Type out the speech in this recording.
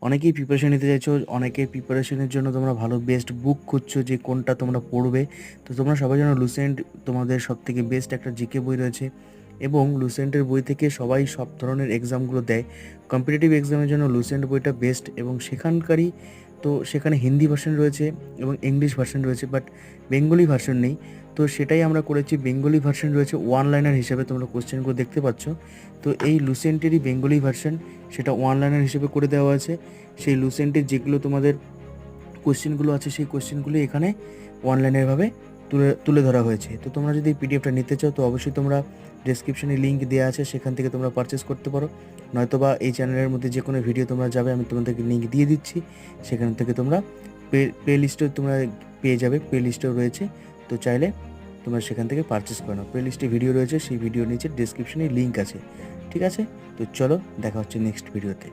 অনেকেই প্রিপারেশন নিতে চাইছো, অনেকেই প্রিপারেশনের জন্য তোমরা ভালো বেস্ট বুক খুঁজছো যে কোনটা তোমরা পড়বে। তো তোমরা সবাই জানো লুসেন্ট তোমাদের সবথেকে বেস্ট একটা জিকে বই রয়েছে, এবং লুসেন্টের বই থেকে সবাই সব ধরনের এক্সামগুলো দেয়। কম্পিটিটিভ এক্সামের জন্য লুসেন্ট বইটা বেস্ট, এবং সেখানকারই তো সেখানে হিন্দি ভার্সন রয়েছে এবং ইংলিশ ভার্সন রয়েছে, বাট বেঙ্গলি ভার্সন নেই। তো সেটাই আমরা করেছি, বেঙ্গলি ভার্সন রয়েছে ওয়ান লাইনার হিসেবে, তোমরা কোশ্চেনগুলো দেখতে পাচ্ছ। তো এই লুসেন্টেরই বেঙ্গলি ভার্সন, সেটা ওয়ান লাইনার হিসেবে করে দেওয়া আছে। সেই লুসেন্টের যেগুলো তোমাদের কোশ্চেনগুলো আছে, সেই কোশ্চেনগুলো এখানে ওয়ান লাইনেরভাবে তুলে তুলে ধরা হয়েছে। তো তোমরা যদি এই পিডিএফটা নিতে চাও, তো অবশ্যই তোমরা ডেসক্রিপশনে লিঙ্ক দেওয়া আছে, সেখান থেকে তোমরা পারচেস করতে পারো। নয়তোবা এই চ্যানেলের মধ্যে যে কোনো ভিডিও তোমরা যাবে, আমি তোমাদেরকে লিঙ্ক দিয়ে দিচ্ছি, সেখান থেকে তোমরা প্লে লিস্টে তোমরা পেয়ে যাবে, প্লে লিস্টেও রয়েছে। তো চাইলে তোমরা সেখান থেকে পারচেস করে নাও। প্লে লিস্টে ভিডিও রয়েছে, সেই ভিডিও নিচে ডেসক্রিপশনে লিঙ্ক আছে। ঠিক আছে, তো চলো দেখা হচ্ছে নেক্সট ভিডিওতে।